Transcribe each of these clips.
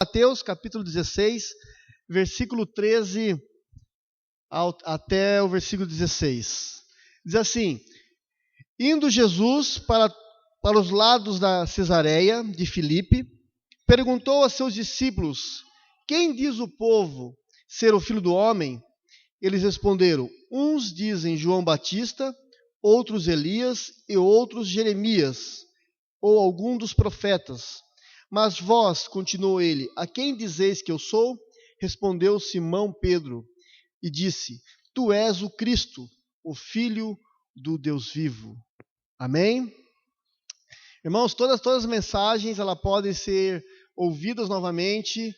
Mateus capítulo 16, versículo 13 até o versículo 16. Diz assim: Indo Jesus para os lados da Cesareia de Filipe, perguntou a seus discípulos: Quem diz o povo ser o Filho do Homem? Eles responderam: Uns dizem João Batista, outros Elias e outros Jeremias, ou algum dos profetas. Mas vós, continuou ele, a quem dizeis que eu sou? Respondeu Simão Pedro e disse: Tu és o Cristo, o Filho do Deus vivo. Amém? Irmãos, todas as mensagens elas podem ser ouvidas novamente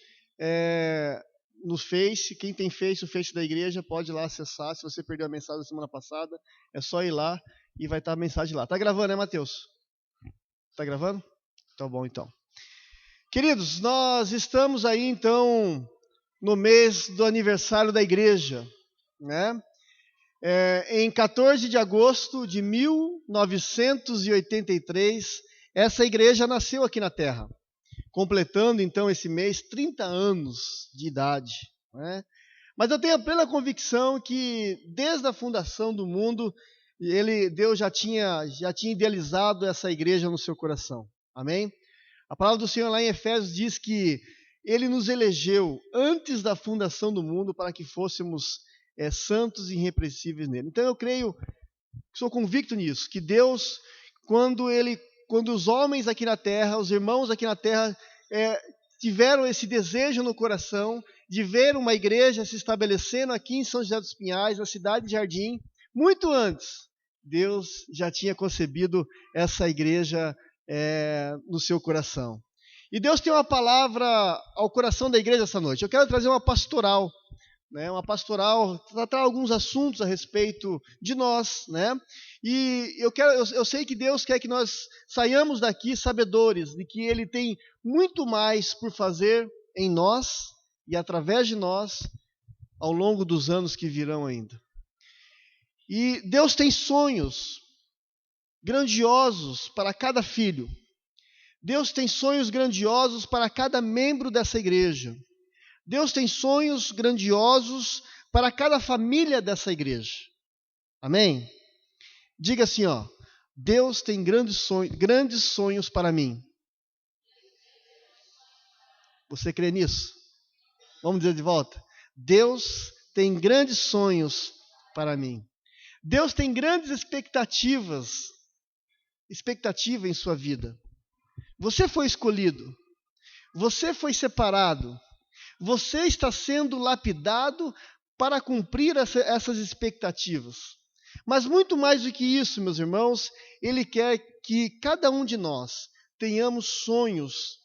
no Face. Quem tem Face, o Face da igreja, pode ir lá acessar. Se você perdeu a mensagem da semana passada, é só ir lá e vai estar a mensagem lá. Tá gravando, né, Mateus? Tá gravando? Tá bom, então. Queridos, nós estamos aí, então, no mês do aniversário da igreja, né? Em 14 de agosto de 1983, essa igreja nasceu aqui na Terra, completando, então, esse mês 30 anos de idade, né? Mas eu tenho a plena convicção que, desde a fundação do mundo, Deus já tinha idealizado essa igreja no seu coração. Amém? A palavra do Senhor lá em Efésios diz que Ele nos elegeu antes da fundação do mundo para que fôssemos santos e irrepreensíveis nele. Então eu creio, sou convicto nisso, que Deus, quando os homens aqui na terra, os irmãos aqui na terra, tiveram esse desejo no coração de ver uma igreja se estabelecendo aqui em São José dos Pinhais, na cidade de Jardim, muito antes, Deus já tinha concebido essa igreja no seu coração. E Deus tem uma palavra ao coração da igreja essa noite. Eu quero trazer uma pastoral, tratar alguns assuntos a respeito de nós, né? E eu sei que Deus quer que nós saiamos daqui sabedores de que Ele tem muito mais por fazer em nós e através de nós ao longo dos anos que virão ainda. E Deus tem sonhos grandiosos para cada filho. Deus tem sonhos grandiosos para cada membro dessa igreja. Deus tem sonhos grandiosos para cada família dessa igreja. Amém? Diga assim, ó: Deus tem grandes sonhos para mim. Você crê nisso? Vamos dizer de volta: Deus tem grandes sonhos para mim. Deus tem grandes expectativa em sua vida. Você foi escolhido. Você foi separado. Você está sendo lapidado para cumprir essas expectativas. Mas muito mais do que isso, meus irmãos, Ele quer que cada um de nós tenhamos sonhos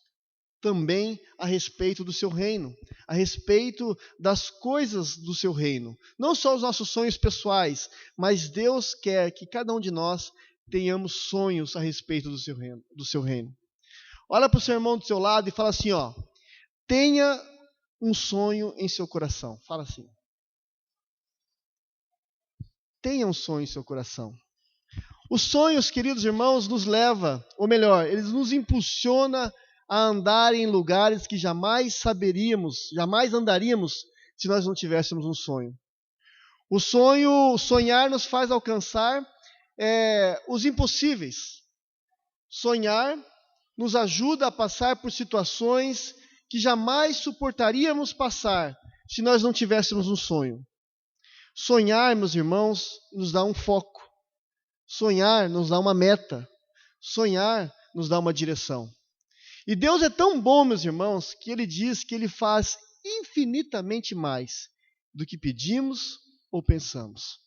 também a respeito do seu reino, a respeito das coisas do seu reino. Não só os nossos sonhos pessoais, mas Deus quer que cada um de nós tenhamos sonhos a respeito do seu reino. Olha para o seu irmão do seu lado e fala assim, ó: tenha um sonho em seu coração. Fala assim. Tenha um sonho em seu coração. Os sonhos, queridos irmãos, nos leva, ou melhor, eles nos impulsionam a andar em lugares que jamais andaríamos se nós não tivéssemos um sonho. Sonhar nos faz alcançar os impossíveis. Sonhar nos ajuda a passar por situações que jamais suportaríamos passar se nós não tivéssemos um sonho. Sonhar, meus irmãos, nos dá um foco. Sonhar nos dá uma meta. Sonhar nos dá uma direção. E Deus é tão bom, meus irmãos, que Ele diz que Ele faz infinitamente mais do que pedimos ou pensamos.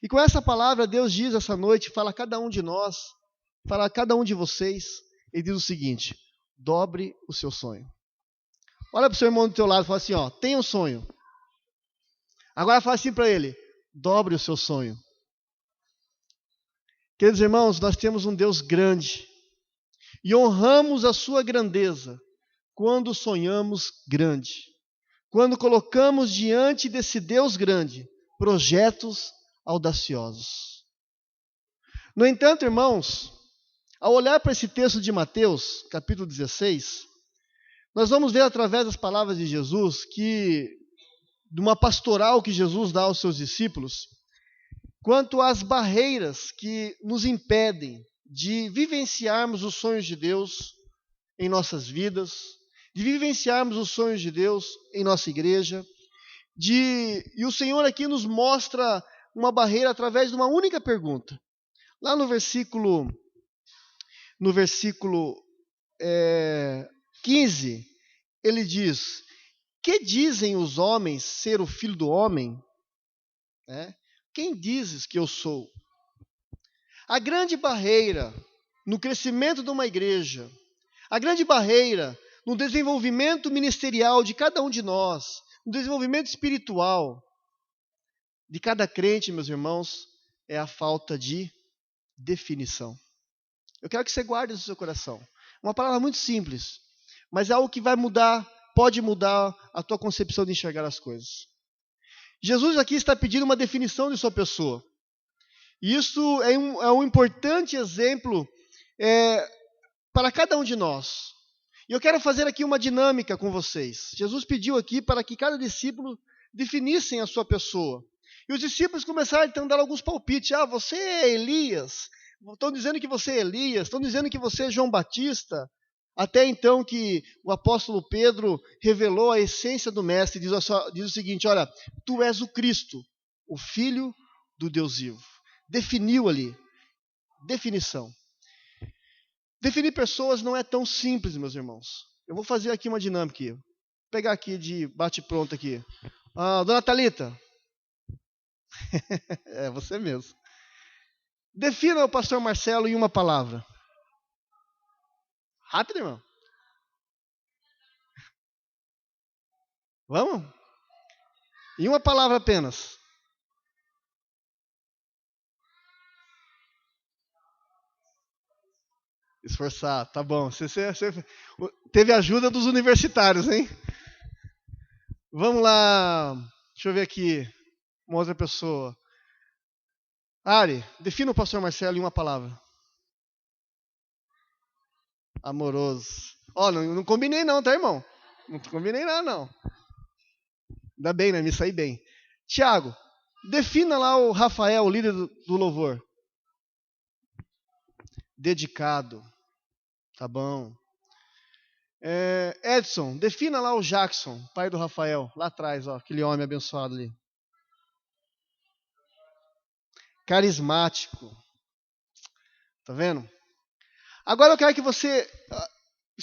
E com essa palavra, Deus diz essa noite, fala a cada um de nós, fala a cada um de vocês, Ele diz o seguinte: dobre o seu sonho. Olha para o seu irmão do teu lado e fala assim, ó: tenha um sonho. Agora fala assim para ele: dobre o seu sonho. Queridos irmãos, nós temos um Deus grande e honramos a sua grandeza quando sonhamos grande. Quando colocamos diante desse Deus grande projetos audaciosos. No entanto, irmãos, ao olhar para esse texto de Mateus, capítulo 16, Nós vamos ver através das palavras de Jesus de uma pastoral que Jesus dá aos seus discípulos, quanto às barreiras que nos impedem de vivenciarmos os sonhos de Deus em nossas vidas, de vivenciarmos os sonhos de Deus em nossa igreja, e o Senhor aqui nos mostra uma barreira através de uma única pergunta. Lá no versículo 15, ele diz: que dizem os homens ser o filho do homem? Quem dizes que eu sou? A grande barreira no crescimento de uma igreja, a grande barreira no desenvolvimento ministerial de cada um de nós, no desenvolvimento espiritual de cada crente, meus irmãos, é a falta de definição. Eu quero que você guarde isso no seu coração. Uma palavra muito simples, mas é algo que vai mudar, pode mudar a tua concepção de enxergar as coisas. Jesus aqui está pedindo uma definição de sua pessoa. E isso é um importante exemplo para cada um de nós. E eu quero fazer aqui uma dinâmica com vocês. Jesus pediu aqui para que cada discípulo definissem a sua pessoa. E os discípulos começaram então a dar alguns palpites. Você é Elias. Estão dizendo que você é Elias. Estão dizendo que você é João Batista. Até então que o apóstolo Pedro revelou a essência do mestre. Diz o seguinte: olha, tu és o Cristo, o Filho do Deus vivo. Definiu ali. Definição. Definir pessoas não é tão simples, meus irmãos. Eu vou fazer aqui uma dinâmica. Vou pegar aqui de bate-pronto aqui. Dona Thalita. É você mesmo. Defina o pastor Marcelo em uma palavra. Rápido, irmão. Vamos? Em uma palavra apenas. Esforçar, tá bom. Você teve ajuda dos universitários, hein? Vamos lá. Deixa eu ver aqui. Uma outra pessoa. Ari, defina o pastor Marcelo em uma palavra. Amoroso. Não combinei não, tá, irmão? Não combinei nada, não. Ainda bem, né? Me saí bem. Tiago, defina lá o Rafael, o líder do louvor. Dedicado. Tá bom. Edson, defina lá o Jackson, pai do Rafael. Lá atrás, aquele homem abençoado ali. Carismático. Tá vendo? Agora eu quero que você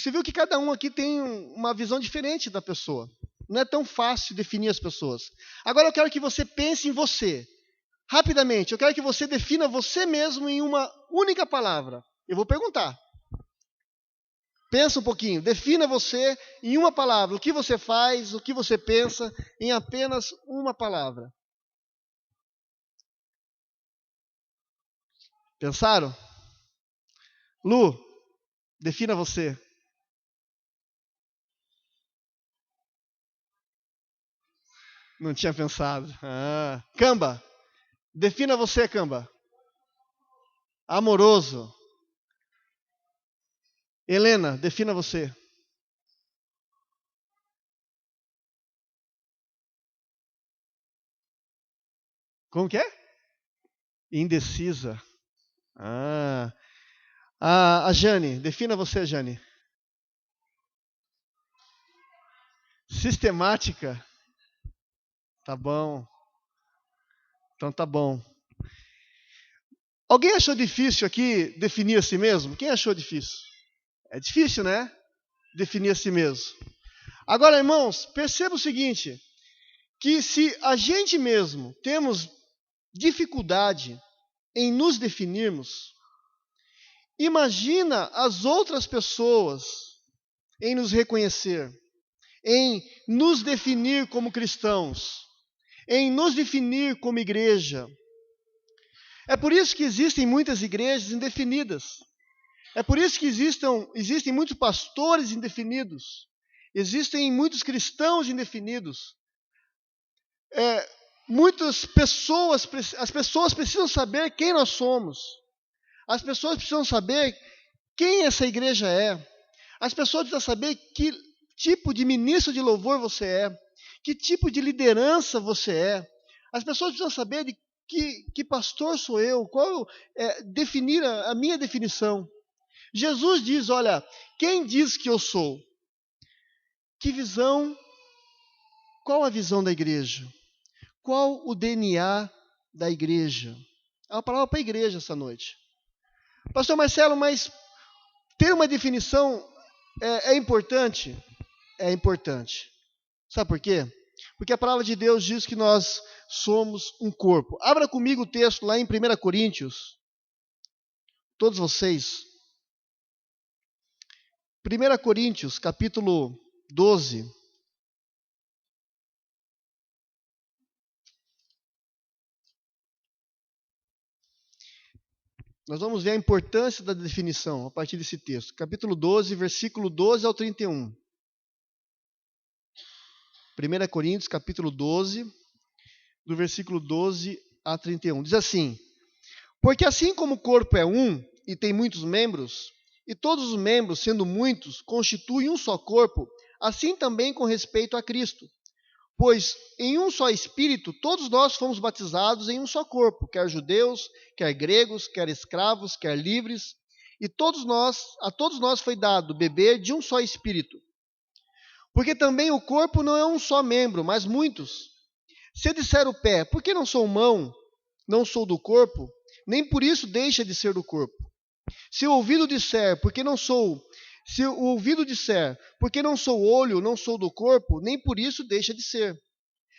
viu que cada um aqui tem uma visão diferente da pessoa. Não é tão fácil definir as pessoas. Agora eu quero que você pense em você. Rapidamente, eu quero que você defina você mesmo em uma única palavra. Eu vou perguntar. Pensa um pouquinho. Defina você em uma palavra. O que você faz, o que você pensa, em apenas uma palavra. Pensaram? Lu, defina você. Não tinha pensado. Camba, defina você, Camba. Amoroso. Helena, defina você. Como que é? Indecisa. A Jane, defina você, Jane. Sistemática. Tá bom. Então tá bom. Alguém achou difícil aqui definir a si mesmo? Quem achou difícil? É difícil, né? Definir a si mesmo. Agora, irmãos, perceba o seguinte, que se a gente mesmo temos dificuldade em nos definirmos, imagina as outras pessoas em nos reconhecer, em nos definir como cristãos, em nos definir como igreja. É por isso que existem muitas igrejas indefinidas. É por isso que existem muitos pastores indefinidos. Existem muitos cristãos indefinidos. As pessoas precisam saber quem nós somos. As pessoas precisam saber quem essa igreja é. As pessoas precisam saber tipo de ministro de louvor você é, que tipo de liderança você é. As pessoas precisam saber de que pastor sou eu, qual definir a minha definição. Jesus diz, olha, quem diz que eu sou? Que visão, qual a visão da igreja? Qual o DNA da igreja? É uma palavra para a igreja essa noite. Pastor Marcelo, mas ter uma definição é importante? É importante. Sabe por quê? Porque a palavra de Deus diz que nós somos um corpo. Abra comigo o texto lá em 1 Coríntios. Todos vocês. 1 Coríntios, capítulo 12. Nós vamos ver a importância da definição a partir desse texto. Capítulo 12, versículo 12 ao 31. 1 Coríntios, capítulo 12, do versículo 12 a 31. Diz assim: porque assim como o corpo é um e tem muitos membros, e todos os membros, sendo muitos, constituem um só corpo, assim também com respeito a Cristo. Pois em um só Espírito todos nós fomos batizados em um só corpo, quer judeus, quer gregos, quer escravos, quer livres, e a todos nós foi dado beber de um só Espírito. Porque também o corpo não é um só membro, mas muitos. Se disser o pé, por que não sou mão, não sou do corpo, nem por isso deixa de ser do corpo. Se o ouvido disser, porque não sou olho, não sou do corpo, nem por isso deixa de ser.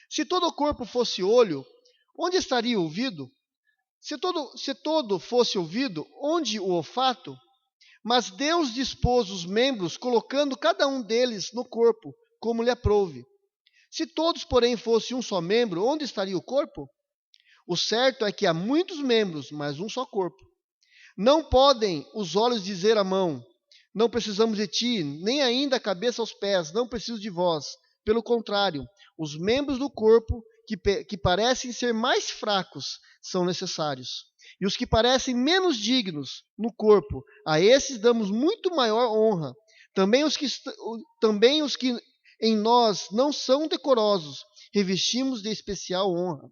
Se todo o corpo fosse olho, onde estaria o ouvido? Se todo fosse ouvido, onde o olfato? Mas Deus dispôs os membros, colocando cada um deles no corpo, como lhe aprouve. Se todos, porém, fossem um só membro, onde estaria o corpo? O certo é que há muitos membros, mas um só corpo. Não podem os olhos dizer à mão, não precisamos de ti, nem ainda a cabeça aos pés, não preciso de vós. Pelo contrário, os membros do corpo que parecem ser mais fracos são necessários. E os que parecem menos dignos no corpo, a esses damos muito maior honra. Também os que em nós não são decorosos, revestimos de especial honra.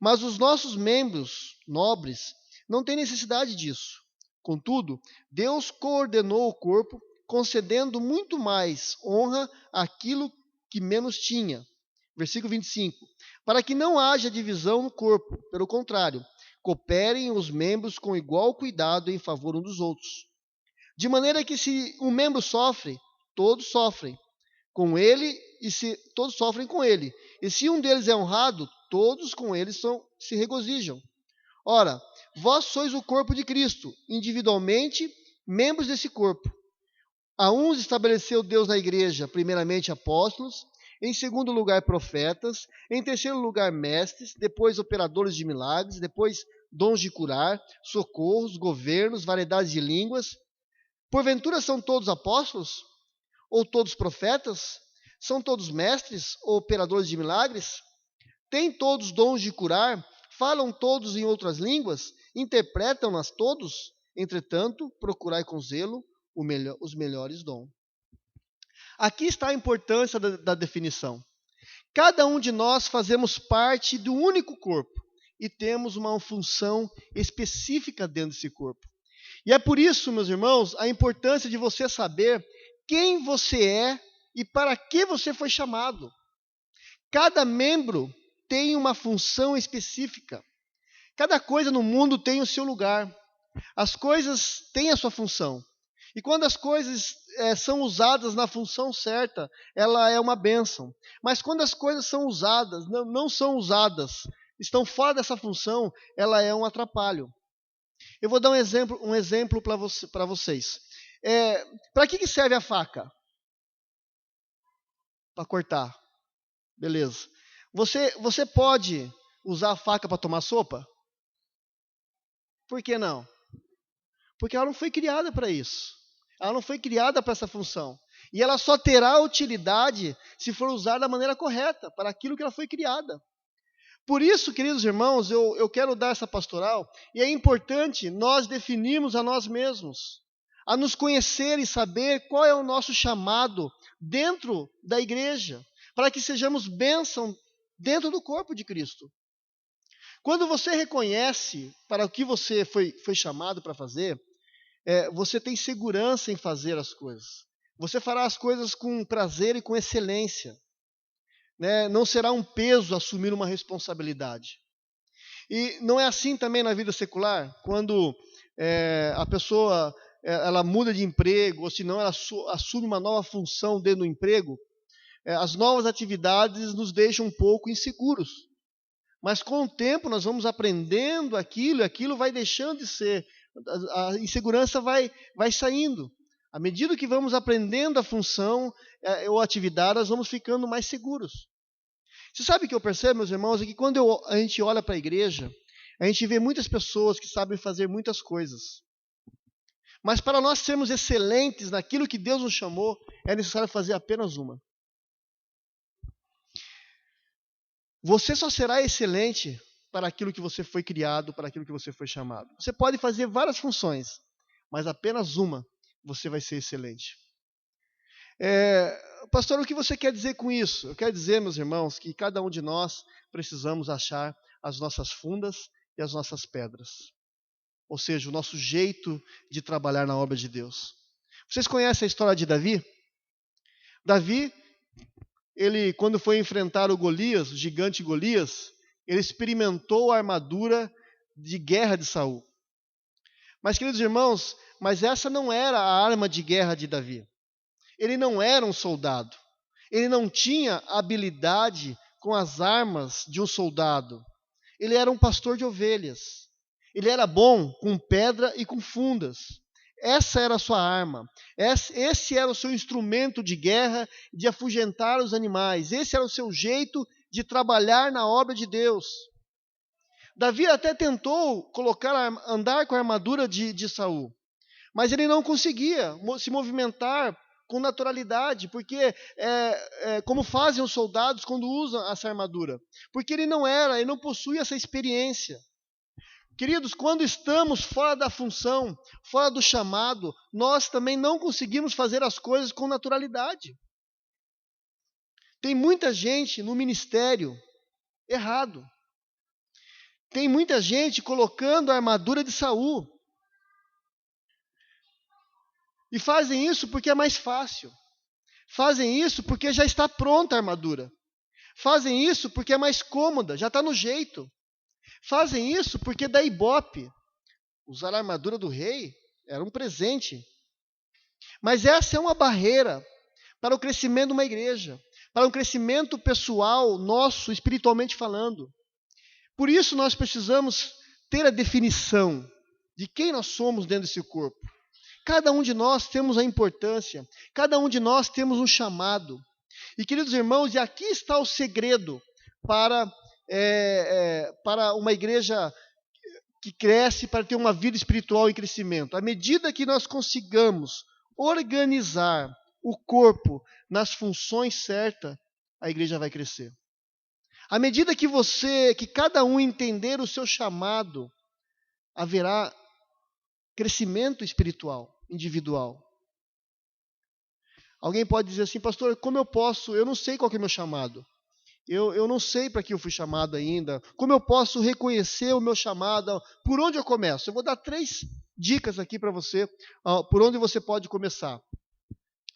Mas os nossos membros nobres não têm necessidade disso. Contudo, Deus coordenou o corpo, concedendo muito mais honra àquilo que menos tinha. Versículo 25. Para que não haja divisão no corpo, pelo contrário, cooperem os membros com igual cuidado em favor uns dos outros. De maneira que se um membro sofre, todos sofrem com ele, todos sofrem com ele. E se um deles é honrado, todos com ele se regozijam. Ora, vós sois o corpo de Cristo, individualmente membros desse corpo. A uns estabeleceu Deus na igreja, primeiramente apóstolos, em segundo lugar profetas, em terceiro lugar mestres, depois operadores de milagres, depois dons de curar, socorros, governos, variedades de línguas. Porventura são todos apóstolos? Ou todos profetas? São todos mestres ou operadores de milagres? Têm todos dons de curar? Falam todos em outras línguas? Interpretam-nas todos? Entretanto, procurai com zelo os melhores dons. Aqui está a importância da definição. Cada um de nós fazemos parte do único corpo e temos uma função específica dentro desse corpo. E é por isso, meus irmãos, a importância de você saber quem você é e para que você foi chamado. Cada membro tem uma função específica. Cada coisa no mundo tem o seu lugar. As coisas têm a sua função. E quando as coisas são usadas na função certa, ela é uma bênção. Mas quando as coisas são usadas, não são usadas, estão fora dessa função, ela é um atrapalho. Eu vou dar um exemplo para vocês. Para que serve a faca? Para cortar. Beleza. Você pode usar a faca para tomar sopa? Por que não? Porque ela não foi criada para isso. Ela não foi criada para essa função. E ela só terá utilidade se for usada da maneira correta, para aquilo que ela foi criada. Por isso, queridos irmãos, eu quero dar essa pastoral, e é importante nós definirmos a nós mesmos. a nos conhecer e saber qual é o nosso chamado dentro da igreja, para que sejamos bênção dentro do corpo de Cristo. Quando você reconhece para o que você foi chamado para fazer, você tem segurança em fazer as coisas. Você fará as coisas com prazer e com excelência. Né? Não será um peso assumir uma responsabilidade. E não é assim também na vida secular, quando a pessoa ela muda de emprego, ou se não ela assume uma nova função dentro do emprego, as novas atividades nos deixam um pouco inseguros. Mas com o tempo nós vamos aprendendo aquilo, e aquilo vai deixando de ser, a insegurança vai saindo. À medida que vamos aprendendo a função ou atividade, nós vamos ficando mais seguros. Você sabe o que eu percebo, meus irmãos, é que quando a gente olha para a igreja, a gente vê muitas pessoas que sabem fazer muitas coisas. Mas para nós sermos excelentes naquilo que Deus nos chamou, é necessário fazer apenas uma. Você só será excelente para aquilo que você foi criado, para aquilo que você foi chamado. Você pode fazer várias funções, mas apenas uma você vai ser excelente. Pastor, o que você quer dizer com isso? Eu quero dizer, meus irmãos, que cada um de nós precisamos achar as nossas fundas e as nossas pedras. Ou seja, o nosso jeito de trabalhar na obra de Deus. Vocês conhecem a história de Davi? Davi, ele, quando foi enfrentar o Golias, o gigante Golias, ele experimentou a armadura de guerra de Saul. Mas, queridos irmãos, essa não era a arma de guerra de Davi. Ele não era um soldado. Ele não tinha habilidade com as armas de um soldado. Ele era um pastor de ovelhas. Ele era bom com pedra e com fundas. Essa era a sua arma. Esse era o seu instrumento de guerra, de afugentar os animais. Esse era o seu jeito de trabalhar na obra de Deus. Davi até tentou andar com a armadura de Saul, mas ele não conseguia se movimentar com naturalidade, porque como fazem os soldados quando usam essa armadura, porque ele não possuía essa experiência. Queridos, quando estamos fora da função, fora do chamado, nós também não conseguimos fazer as coisas com naturalidade. Tem muita gente no ministério errado. Tem muita gente colocando a armadura de Saul. E fazem isso porque é mais fácil. Fazem isso porque já está pronta a armadura. Fazem isso porque é mais cômoda, já está no jeito. Fazem isso porque dá ibope. Usar a armadura do rei era um presente. Mas essa é uma barreira para o crescimento de uma igreja, para um crescimento pessoal nosso, espiritualmente falando. Por isso nós precisamos ter a definição de quem nós somos dentro desse corpo. Cada um de nós temos a importância, cada um de nós temos um chamado. E, queridos irmãos, e aqui está o segredo para uma igreja que cresce, para ter uma vida espiritual em crescimento. À medida que nós consigamos organizar o corpo nas funções certas, a igreja vai crescer. À medida que cada um entender o seu chamado, haverá crescimento espiritual, individual. Alguém pode dizer assim, pastor, como eu posso? Eu não sei qual que é o meu chamado. Eu não sei para que eu fui chamado ainda. Como eu posso reconhecer o meu chamado? Por onde eu começo? Eu vou dar 3 dicas aqui para você, por onde você pode começar.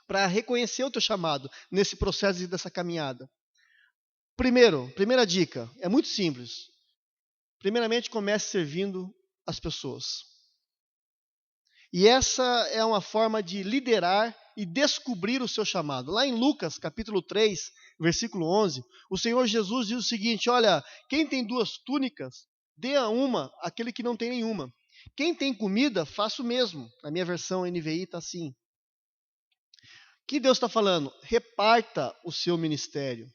Para reconhecer o teu chamado nesse processo dessa caminhada. Primeira dica, é muito simples. Primeiramente, comece servindo as pessoas. E essa é uma forma de liderar e descobrir o seu chamado. Lá em Lucas, capítulo 3, versículo 11, o Senhor Jesus diz o seguinte, olha, quem tem 2 túnicas, dê a uma àquele que não tem nenhuma. Quem tem comida, faça o mesmo. Na minha versão NVI está assim. O que Deus está falando? Reparta o seu ministério.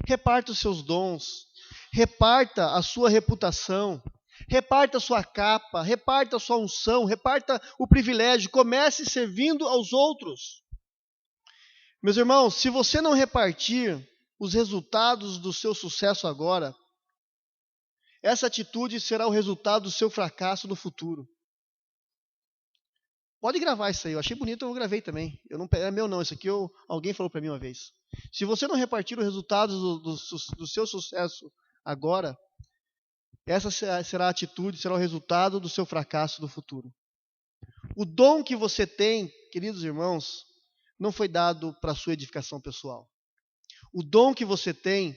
Reparta os seus dons. Reparta a sua reputação. Reparta a sua capa, reparta a sua unção, reparta o privilégio, comece servindo aos outros. Meus irmãos, se você não repartir os resultados do seu sucesso agora, essa atitude será o resultado do seu fracasso no futuro. Pode gravar isso aí. Eu achei bonito, eu gravei também. Eu não, é meu não, isso aqui alguém falou para mim uma vez. Se você não repartir os resultados do seu sucesso agora, essa será a atitude, será o resultado do seu fracasso do futuro. O dom que você tem, queridos irmãos, não foi dado para a sua edificação pessoal. O dom que você tem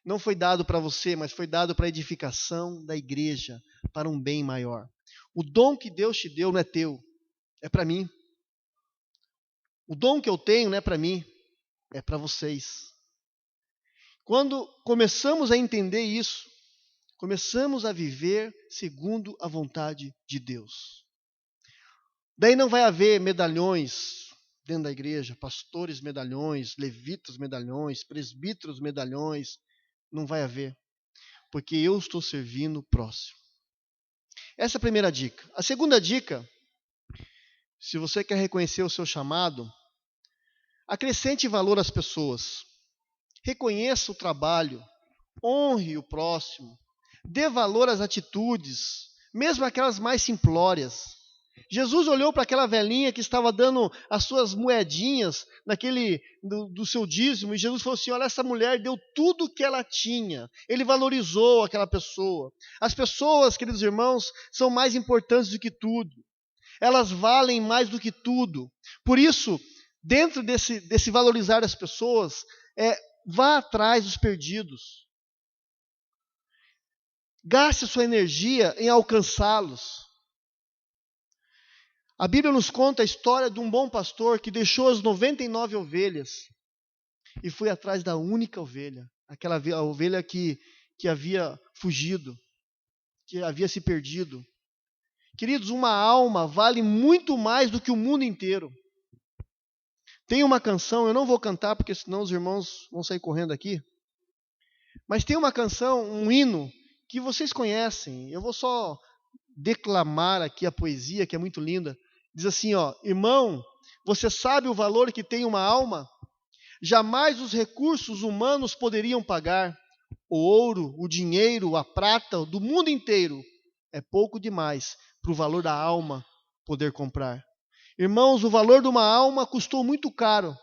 não foi dado para você, mas foi dado para a edificação da igreja, para um bem maior. O dom que Deus te deu não é teu, é para mim. O dom que eu tenho não é para mim, é para vocês. Quando começamos a entender isso, começamos a viver segundo a vontade de Deus. Daí não vai haver medalhões dentro da igreja, pastores medalhões, levitas medalhões, presbíteros medalhões, não vai haver, porque eu estou servindo o próximo. Essa é a primeira dica. A segunda dica, se você quer reconhecer o seu chamado, acrescente valor às pessoas. Reconheça o trabalho, honre o próximo, dê valor às atitudes, mesmo aquelas mais simplórias. Jesus olhou para aquela velhinha que estava dando as suas moedinhas do seu dízimo, e Jesus falou assim: olha, essa mulher deu tudo o que ela tinha. Ele valorizou aquela pessoa. As pessoas, queridos irmãos, são mais importantes do que tudo. Elas valem mais do que tudo. Por isso, dentro desse valorizar as pessoas, vá atrás dos perdidos. Gaste sua energia em alcançá-los. A Bíblia nos conta a história de um bom pastor que deixou as 99 ovelhas e foi atrás da única ovelha, aquela ovelha que havia fugido, que havia se perdido. Queridos, uma alma vale muito mais do que o mundo inteiro. Tem uma canção, eu não vou cantar porque senão os irmãos vão sair correndo aqui, mas tem uma canção, um hino, que vocês conhecem. Eu vou só declamar aqui a poesia, que é muito linda. Diz assim, ó: irmão, você sabe o valor que tem uma alma? Jamais os recursos humanos poderiam pagar. O ouro, o dinheiro, a prata do mundo inteiro é pouco demais para o valor da alma poder comprar. Irmãos, o valor de uma alma custou muito caro.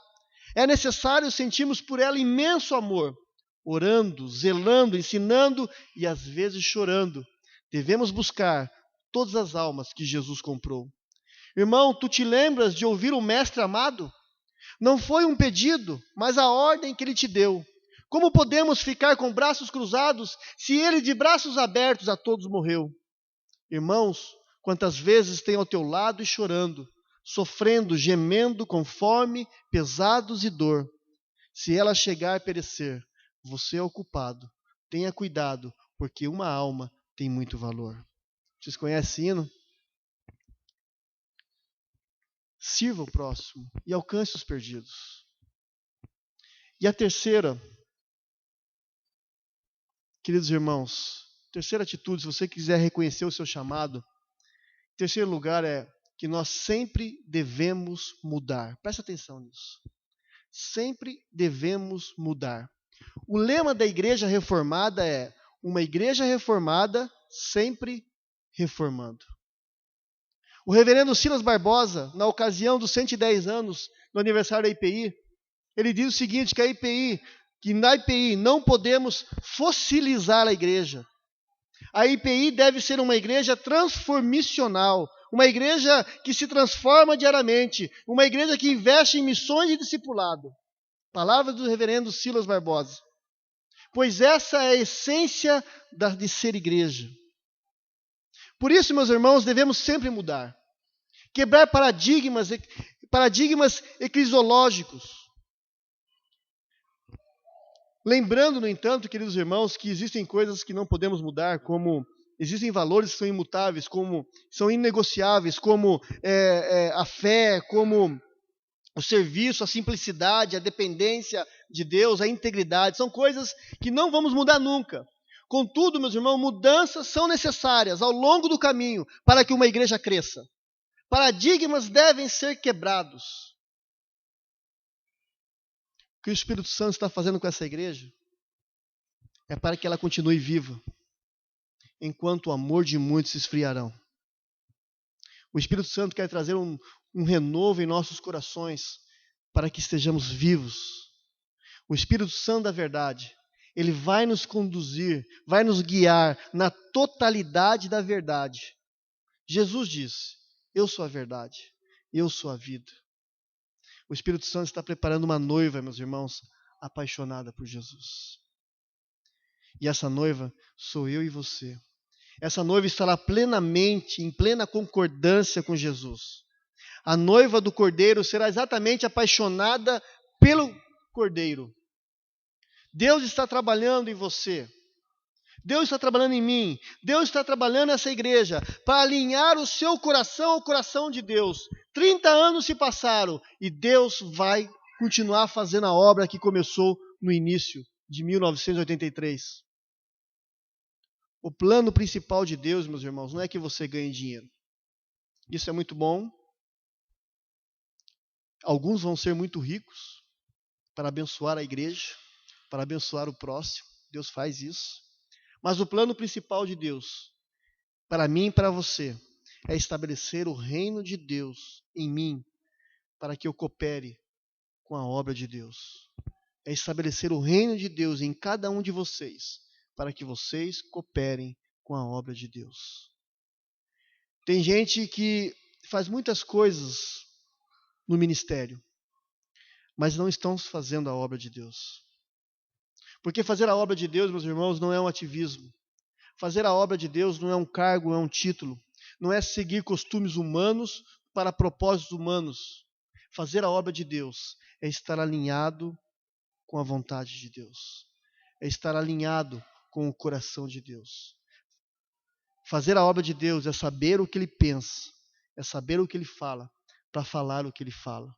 É necessário sentirmos por ela imenso amor, orando, zelando, ensinando e às vezes chorando. Devemos buscar todas as almas que Jesus comprou. Irmão, tu te lembras de ouvir o Mestre amado? Não foi um pedido, mas a ordem que ele te deu. Como podemos ficar com braços cruzados se ele de braços abertos a todos morreu? Irmãos, quantas vezes tem ao teu lado e chorando, sofrendo, gemendo com fome, pesados e dor. Se ela chegar a perecer, você é o culpado. Tenha cuidado, porque uma alma tem muito valor. Vocês conhecem esse hino? Sirva o próximo e alcance os perdidos. E a terceira, queridos irmãos, terceira atitude, se você quiser reconhecer o seu chamado, em terceiro lugar é que nós sempre devemos mudar. Presta atenção nisso. Sempre devemos mudar. O lema da igreja reformada é: uma igreja reformada sempre reformando. O reverendo Silas Barbosa, na ocasião dos 110 anos do aniversário da IPI, ele diz o seguinte, que na IPI não podemos fossilizar a igreja. A IPI deve ser uma igreja transformicional, uma igreja que se transforma diariamente, uma igreja que investe em missões e discipulado. Palavras do reverendo Silas Barbosa. Pois essa é a essência de ser igreja. Por isso, meus irmãos, devemos sempre mudar. Quebrar paradigmas eclesiológicos. Lembrando, no entanto, queridos irmãos, que existem coisas que não podemos mudar, como existem valores que são imutáveis, como são inegociáveis, como a fé, como o serviço, a simplicidade, a dependência de Deus, a integridade. São coisas que não vamos mudar nunca. Contudo, meus irmãos, mudanças são necessárias ao longo do caminho para que uma igreja cresça. Paradigmas devem ser quebrados. O que o Espírito Santo está fazendo com essa igreja é para que ela continue viva, enquanto o amor de muitos se esfriarão. O Espírito Santo quer trazer um um renovo em nossos corações para que estejamos vivos. O Espírito Santo da verdade, ele vai nos conduzir, vai nos guiar na totalidade da verdade. Jesus disse: eu sou a verdade, eu sou a vida. O Espírito Santo está preparando uma noiva, meus irmãos, apaixonada por Jesus. E essa noiva sou eu e você. Essa noiva estará plenamente, em plena concordância com Jesus. A noiva do Cordeiro será exatamente apaixonada pelo Cordeiro. Deus está trabalhando em você. Deus está trabalhando em mim. Deus está trabalhando nessa igreja para alinhar o seu coração ao coração de Deus. 30 anos se passaram e Deus vai continuar fazendo a obra que começou no início de 1983. O plano principal de Deus, meus irmãos, não é que você ganhe dinheiro. Isso é muito bom. Alguns vão ser muito ricos para abençoar a igreja, para abençoar o próximo. Deus faz isso. Mas o plano principal de Deus, para mim e para você, é estabelecer o reino de Deus em mim, para que eu coopere com a obra de Deus. É estabelecer o reino de Deus em cada um de vocês, para que vocês cooperem com a obra de Deus. Tem gente que faz muitas coisas no ministério, mas não estão fazendo a obra de Deus. Porque fazer a obra de Deus, meus irmãos, não é um ativismo. Fazer a obra de Deus não é um cargo, não é um título. Não é seguir costumes humanos para propósitos humanos. Fazer a obra de Deus é estar alinhado com a vontade de Deus. É estar alinhado com o coração de Deus. Fazer a obra de Deus é saber o que Ele pensa, é saber o que Ele fala, para falar o que Ele fala.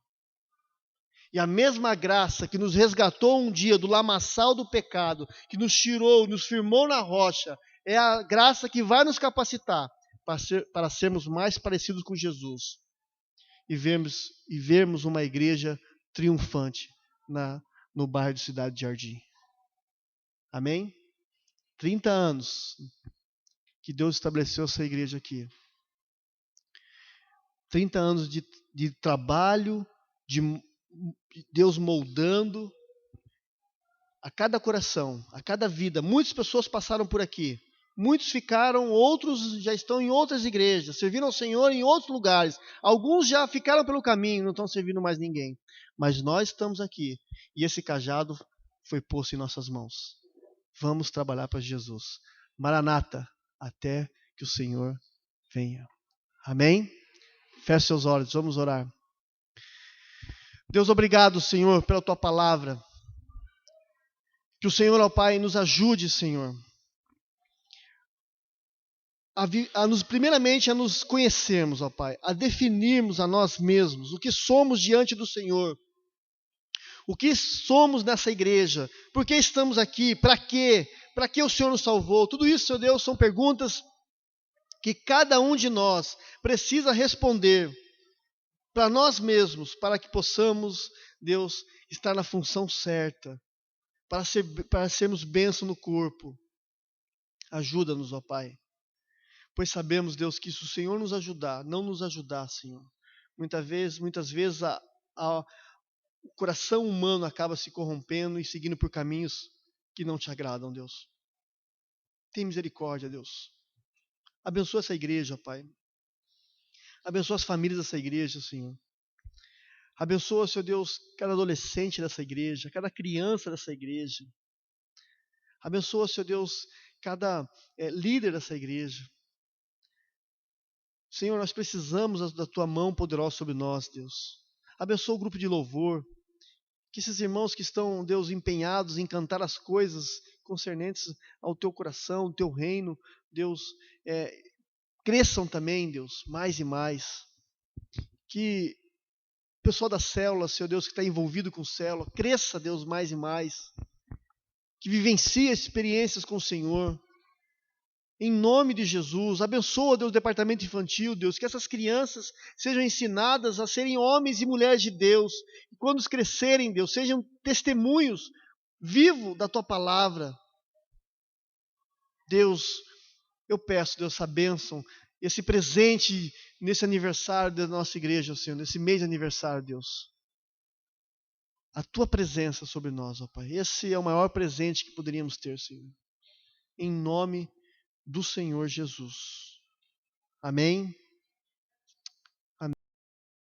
E a mesma graça que nos resgatou um dia do lamaçal do pecado, que nos tirou, nos firmou na rocha, é a graça que vai nos capacitar para sermos mais parecidos com Jesus e vermos uma igreja triunfante no bairro de Cidade Jardim. Amém? 30 anos que Deus estabeleceu essa igreja aqui. 30 anos de trabalho, de Deus moldando a cada coração, a cada vida. Muitas pessoas passaram por aqui. Muitos ficaram, outros já estão em outras igrejas, serviram ao Senhor em outros lugares. Alguns já ficaram pelo caminho, não estão servindo mais ninguém. Mas nós estamos aqui e esse cajado foi posto em nossas mãos. Vamos trabalhar para Jesus. Maranata, até que o Senhor venha. Amém? Feche seus olhos, vamos orar. Deus, obrigado, Senhor, pela Tua palavra. Que o Senhor, ó Pai, nos ajude, Senhor, primeiramente a nos conhecermos, ó Pai, a definirmos a nós mesmos, o que somos diante do Senhor, o que somos nessa igreja, por que estamos aqui, para quê? Para que o Senhor nos salvou? Tudo isso, Senhor Deus, são perguntas que cada um de nós precisa responder para nós mesmos, para que possamos, Deus, estar na função certa, para sermos bênção no corpo. Ajuda-nos, ó Pai. Pois sabemos, Deus, que se o Senhor nos ajudar, não nos ajudar, Senhor, muitas vezes o coração humano acaba se corrompendo e seguindo por caminhos que não te agradam, Deus. Tem misericórdia, Deus. Abençoa essa igreja, Pai. Abençoa as famílias dessa igreja, Senhor. Abençoa, Senhor Deus, cada adolescente dessa igreja, cada criança dessa igreja. Abençoa, Senhor Deus, cada líder dessa igreja. Senhor, nós precisamos da Tua mão poderosa sobre nós, Deus. Abençoa o grupo de louvor. Que esses irmãos que estão, Deus, empenhados em cantar as coisas concernentes ao Teu coração, ao Teu reino, Deus, cresçam também, Deus, mais e mais. Que o pessoal da célula, Senhor Deus, que está envolvido com célula, cresça, Deus, mais e mais. Que vivencie experiências com o Senhor. Em nome de Jesus, abençoa, Deus, o departamento infantil, Deus, que essas crianças sejam ensinadas a serem homens e mulheres de Deus, e quando crescerem, Deus, sejam testemunhos vivos da Tua palavra. Deus, eu peço, Deus, essa bênção, esse presente nesse aniversário da nossa igreja, Senhor, nesse mês de aniversário, Deus. A tua presença sobre nós, ó Pai. Esse é o maior presente que poderíamos ter, Senhor. Em nome do Senhor Jesus. Amém.